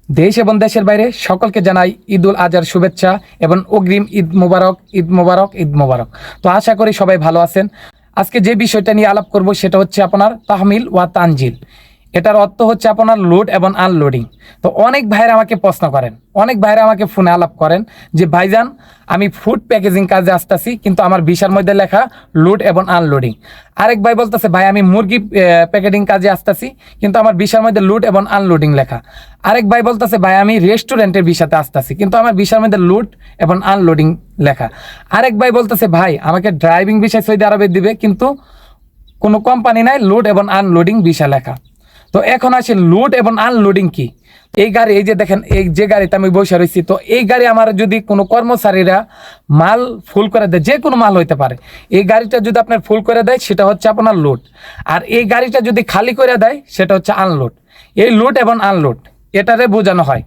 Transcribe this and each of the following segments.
দেশ এবং দেশের বাইরে সকলকে জানাই ঈদ উল আজহার শুভেচ্ছা এবং অগ্রিম ঈদ মোবারক, ঈদ মোবারক, ঈদ মোবারক। তো আশা করি সবাই ভালো আছেন। আজকে যে বিষয়টা নিয়ে আলাপ করব সেটা হচ্ছে আপনার তাহমিল ওয়া তানজিল। এটার অর্থ হচ্ছে আপনার লোড এবং আনলোডিং। তো অনেক ভাইরা আমাকে প্রশ্ন করেন, অনেক ভাইরা আমাকে ফোনে আলাপ করেন যে ভাইজান আমি ফুড প্যাকেজিং কাজে আসতেছি, কিন্তু আমার ভিসার মধ্যে লেখা লোড এবং আনলোডিং। আরেক ভাই বলতেছে ভাই আমি মুরগি প্যাকেটিং কাজে আসতেছি, কিন্তু আমার ভিসার মধ্যে লোড এবং আনলোডিং লেখা। আরেক ভাই বলতেছে ভাই আমি রেস্টুরেন্টের ভিসাতে আসতেছি, কিন্তু আমার ভিসার মধ্যে লোড এবং আনলোডিং লেখা। আরেক ভাই বলতেছে ভাই আমাকে ড্রাইভিং ভিসায় সৌদি আরবে দিবে, কিন্তু কোনো কোম্পানি নাই, লোড এবং আনলোডিং ভিসা লেখা। তো এখন আসে লোড এবং আনলোডিং কি। এই গাড়ি, এই যে দেখেন এই যে গাড়িতে আমি বসে রয়েছি, তো এই গাড়ি আমার যদি কোনো কর্মচারীরা মাল ফুল করে দেয়, যে কোনো মাল হইতে পারে, এই গাড়িটা যদি আপনার ফুল করে দেয় সেটা হচ্ছে আপনার লোড। আর এই গাড়িটা যদি খালি করে দেয় সেটা হচ্ছে আনলোড। এই লোড এবং আনলোড এটারে বোঝানো হয়।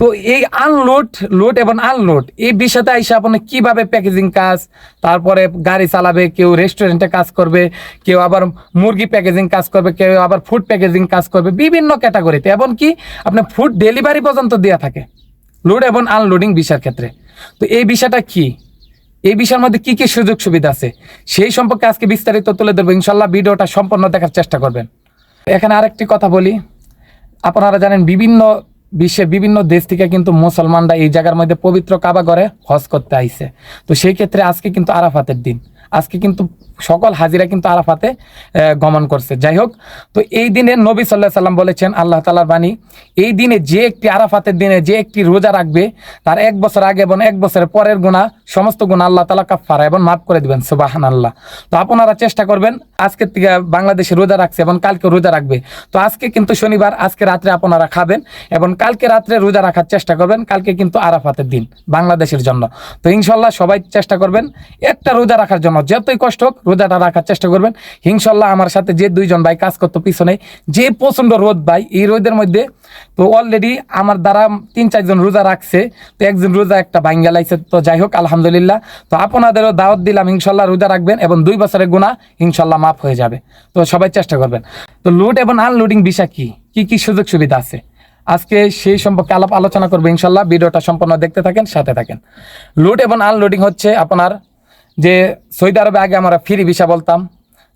তো এই আনলোড, লোড এবং আনলোড এই বিষয়টা এসে আপনি কিভাবে প্যাকেজিং কাজ, তারপরে গাড়ি চালাবে, কেউ রেস্টুরেন্টে কাজ করবে, কেউ আবার মুরগি প্যাকেজিং কাজ করবে, কেউ আবার ফুড প্যাকেজিং কাজ করবে, বিভিন্ন ক্যাটাগরিতে, এমনকি আপনার ফুড ডেলিভারি পর্যন্ত দেওয়া থাকে লোড এবং আনলোডিং বিষয়ের ক্ষেত্রে। তো এই বিষয়টা কি, এই বিষয়ের মধ্যে কি কি সুযোগ সুবিধা আছে সেই সম্পর্কে আজকে বিস্তারিত তুলে ধরবো। ইনশাল্লাহ ভিডিওটা সম্পূর্ণ দেখার চেষ্টা করবেন। এখানে আরেকটি কথা বলি, আপনারা জানেন বিভিন্ন বিশ্বের বিভিন্ন দেশ থেকে কিন্তু মুসলমানরা এই জায়গার মধ্যে পবিত্র কাবা ঘরে হজ করতে আইছে। তো সেই ক্ষেত্রে আজকে কিন্তু আরাফাতের দিন, আজকে কিন্তু সকল হাজিরা কিন্তু আরাফাতে গমন করছে। যাই হোক, তো এই দিনে নবী সাল্লাল্লাহু আলাইহি সাল্লাম বলেছেন, আল্লাহ তাআলার বাণী, এই দিনে যে একটি আরাফাতের দিনে যে একটি রোজা রাখবে তার 1 বছর আগে এবং 1 বছরের পরের গুনাহ, সমস্ত গুনাহ আল্লাহ তাআলা কাফারা এবং মাফ করে দিবেন। সুবহানাল্লাহ। তো আপনারা চেষ্টা করবেন, আজকের থেকে বাংলাদেশে রোজা রাখছে এবং কালকে রোজা রাখবে, তো আজকে কিন্তু শনিবার, আজকে রাত্রে আপনারা খাবেন এবং কালকে রাত্রে রোজা রাখার চেষ্টা করবেন। কালকে কিন্তু আরাফাতের দিন বাংলাদেশের জন্য। তো ইনশাল্লাহ সবাই চেষ্টা করবেন একটা রোজা রাখার জন্য, যতই কষ্ট হোক রোজাটা রাখার চেষ্টা করবেন। ইনশাল্লাহ আমার সাথে যে 2 জন ভাই কাজ করতো পিছনে, যে প্রচন্ড রোদ ভাই, এই রোদের মধ্যে তো অলরেডি আমার দ্বারা 3-4 জন রোজা রাখছে, তো একজন রোজা একটা ভাঙ্গা লাইছে। তো যাই হোক আলহামদুলিল্লাহ। তো আপনাদেরও দাওয়াত দিলাম, ইনশাল্লাহ রোজা রাখবেন এবং 2 বছরের গুনাহ ইনশাল্লাহ মাফ হয়ে যাবে। তো সবাই চেষ্টা করবেন। তো লোড এবং আনলোডিং ভিসা কি কি সুযোগ সুবিধা আছে আজকে সেই সম্পর্কে আলোচনা করবো। ইনশাল্লাহ ভিডিওটা সম্পূর্ণ দেখতে থাকেন, সাথে থাকেন। লোড এবং আনলোডিং হচ্ছে আপনার যে সৌদি আরবে আগে আমরা ফ্রি ভিসা বলতাম,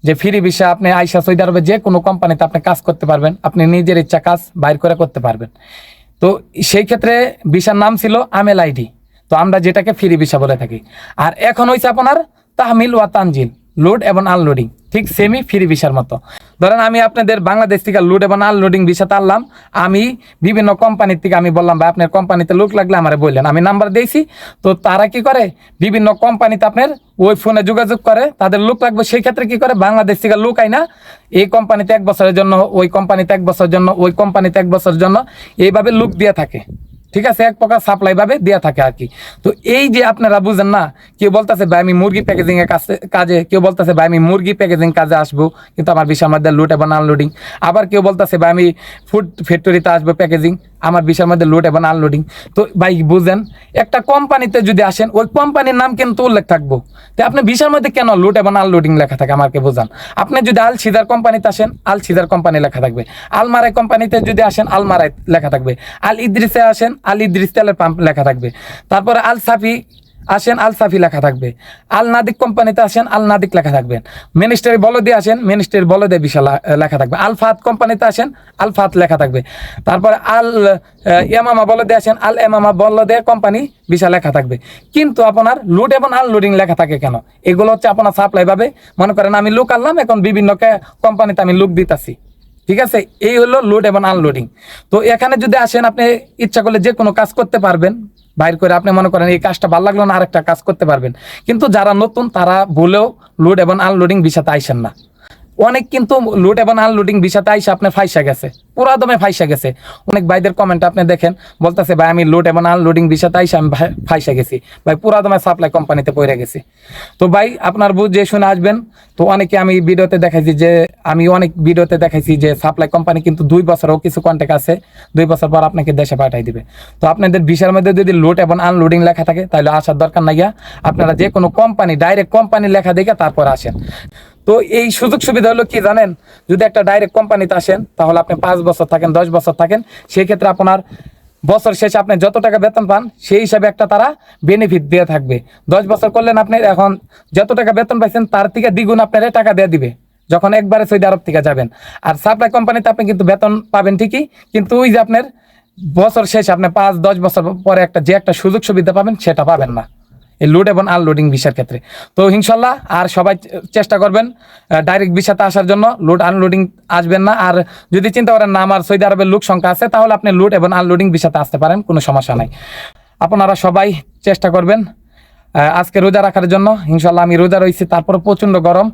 যে ফ্রি ভিসা আপনি আইসা সৌদি আরবে যে কোনো কোম্পানিতে আপনি কাজ করতে পারবেন, আপনি নিজের ইচ্ছা কাজ বাইর করে করতে পারবেন। তো সেই ক্ষেত্রে ভিসার নাম ছিল আমেল আইডি, তো আমরা যেটাকে ফ্রি ভিসা বলে থাকি। আর এখন হয়েছে আপনার তাহমিল ওয়া তানজিল, লোড এবং আনলোডিং, ঠিক সেমি ফ্রি ভিসার মতো। ধরেন আমি আপনাদের বাংলাদেশ থেকে লোড এবং আনলোডিং ভিসাতে আনলাম, আমি বিভিন্ন কোম্পানির থেকে আমি বললাম ভাই আপনার কোম্পানিতে লোক লাগলে আমারে বললেন, আমি নাম্বার দিয়েছি। তো তারা কি করে, বিভিন্ন কোম্পানিতে আপনার ওই ফোনে যোগাযোগ করে, তাদের লোক লাগবে, সেই ক্ষেত্রে কি করে বাংলাদেশ থেকে লোক আয় না, এই কোম্পানিতে 1 বছরের জন্য, ওই কোম্পানিতে 1 বছরের জন্য, ওই কোম্পানিতে 1 বছরের জন্য, এইভাবে লোক দিয়ে থাকে। ঠিক আছে, এক প্রকার সাপ্লাই ভাবে দেওয়া থাকে আর কি। তো এই যে আপনারা বুঝেন না, কেউ বলতেছে ভাই আমি মুরগি প্যাকেজিং এর কাজে, কেউ বলতেছে ভাই আমি মুরগি প্যাকেজিং কাজে আসবো, কিন্তু আমার ভিসার মধ্যে লোড এবং আনলোডিং। আবার কেউ বলতেছে ভাই আমি ফুড ফ্যাক্টরিতে আসবো প্যাকেজিং, আমার ভিসার মধ্যে লোড এবং আনলোডিং। তো ভাই বুঝেন, একটা কোম্পানিতে যদি আসেন ওই কোম্পানির নাম কিন্তু উল্লেখ থাকবো, তো আপনি ভিসার মধ্যে কেন লোড এবং আনলোডিং লেখা থাকে আমাকে বোঝান। আপনি যদি আল সিদার কোম্পানিতে আসেন, আল সিদার কোম্পানি লেখা থাকবে। আলমারাই কোম্পানিতে যদি আসেন, আলমারাই লেখা থাকবে। আল ইদ্রিসে আসেন, আল ইদ্রিস তেলের পাম্প লেখা থাকবে। তারপরে আল সাফি আসেন, আল সাফি লেখা থাকবে। আল নাদিক কোম্পানিতে আসেন, আল নাদিক লেখা থাকবে। মিনিস্টারি বলদে আসেন, মিনিস্টারি বলদে বিশাল লেখা থাকবে। আল ফাত কোম্পানিতে আসেন, আল ফাত লেখা থাকবে। তারপরে আল এমামা বলদে আসেন, আল এমামা বলদে কোম্পানি বিশাল লেখা থাকবে। কিন্তু আপনার লোড এবং আনলোডিং লেখা থাকে কেন? এগুলো হচ্ছে আপনার সাপ্লাই ভাবে, মনে করেন আমি লোক আনলাম, এখন বিভিন্ন কোম্পানিতে আমি লোক দিতেছি। ঠিক আছে, এই হলো লোড এবং আনলোডিং। তো এখানে যদি আসেন, আপনি ইচ্ছা করলে যে কোনো কাজ করতে পারবেন বাইর করে। আপনি মনে করেন এই কাজটা ভালো লাগলো না, আরেকটা কাজ করতে পারবেন। কিন্তু যারা নতুন তারা বলেও লোড এবং আনলোডিং ভিসাতে আইসেন না। অনেক কিন্তু লোড এবং আনলোডিং ভিসাতে আইসে আপনি ফাইসা গেছে, পুরা দমে ফাইসা গেছে। অনেক ভাইদের কমেন্ট আপনি দেখেন, বলতেছে ভাই আমি লোড এবং আনলোডিং ভিসাতে আইসে আমি ফাইসা গেছি ভাই, পুরা দমে সাপ্লাই কোম্পানিতে পড়ে গেছি। তো ভাই আপনার বুঝে শুনে আসবেন। তো অনেকে আমি ভিডিওতে দেখাইছি যে, আমি অনেক ভিডিওতে দেখাইছি যে সাপ্লাই কোম্পানি কিন্তু 2 বছরও কিছু কন্ট্যাক্ট আছে, 2 বছর পর আপনাকে দেশে পাঠাই দিবে। তো আপনাদের ভিসার মধ্যে যদি লোড এবং আনলোডিং লেখা থাকে তাহলে আসার দরকার নাই, আপনারা যে কোনো কোম্পানি ডাইরেক্ট কোম্পানি লেখা দেখে তারপর আসেন। তো এই সুযোগ সুবিধা হলো কি জানেন, যদি একটা ডাইরেক্ট কোম্পানিতে আসেন তাহলে আপনি 5 বছর থাকেন, 10 বছর থাকেন, সেই ক্ষেত্রে আপনার বছর শেষে আপনি যত টাকা বেতন পান সেই হিসাবে একটা তারা বেনিফিট দিয়ে থাকবে। 10 বছর করলেন আপনি, এখন যত টাকা বেতন পাইছেন তার থেকে দ্বিগুণ আপনারা টাকা দিয়ে দিবে যখন একবারে সৌদি আরব থেকে যাবেন। আর সাপ্লাই কোম্পানিতে আপনি কিন্তু বেতন পাবেন ঠিকই, কিন্তু ওই যে আপনার বছর শেষে আপনি 5-10 বছর পরে একটা সুযোগ সুবিধা পাবেন সেটা পাবেন না এই লোড এবং আনলোডিং ভিসার ক্ষেত্রে। তো ইনশাল্লাহ আর সবাই চেষ্টা করবেন ডাইরেক্ট ভিসাতে আসার জন্য, লোড আনলোডিং আসবেন না। আর যদি চিন্তা করেন না আমার সৌদি আরবের লোক সংখ্যা আছে, তাহলে আপনি লোড এবং আনলোডিং ভিসাতে আসতে পারেন, কোনো সমস্যা নাই। আপনারা সবাই চেষ্টা করবেন আজকে রোজা রাখার জন্য। ইনশাল্লাহ আমি রোজা রয়েছি, তারপরে প্রচণ্ড গরম,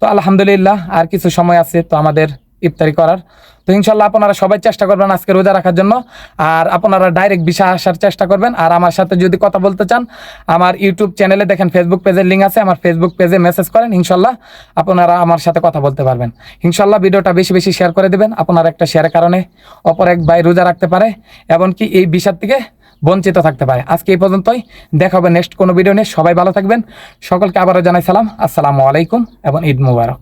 তো আলহামদুলিল্লাহ আর কিছু সময় আছে তো আমাদের ইফতারি করার। তো ইনশাল্লাহ আপনারা সবাই চেষ্টা করবেন আজকে রোজা রাখার জন্য। আর আপনারা ডাইরেক্ট ভিসা আসার চেষ্টা করবেন। আর আমার সাথে যদি কথা বলতে চান, আমার ইউটিউব চ্যানেলে দেখেন ফেসবুক পেজের লিঙ্ক আছে, আমার ফেসবুক পেজে মেসেজ করেন, ইনশাল্লাহ আপনারা আমার সাথে কথা বলতে পারবেন। ইনশাল্লাহ ভিডিওটা বেশি বেশি শেয়ার করে দেবেন। আপনার একটা শেয়ারের কারণে অপর এক ভাই রোজা রাখতে পারে, এমনকি এই ভিসার থেকে বঞ্চিত থাকতে পারে। আজকে এই পর্যন্তই, দেখা হবে নেক্সট কোনো ভিডিও নিয়ে। সবাই ভালো থাকবেন, সকলকে আবারও জানাই সালাম, আসসালামু আলাইকুম এবং ঈদ মুবারক।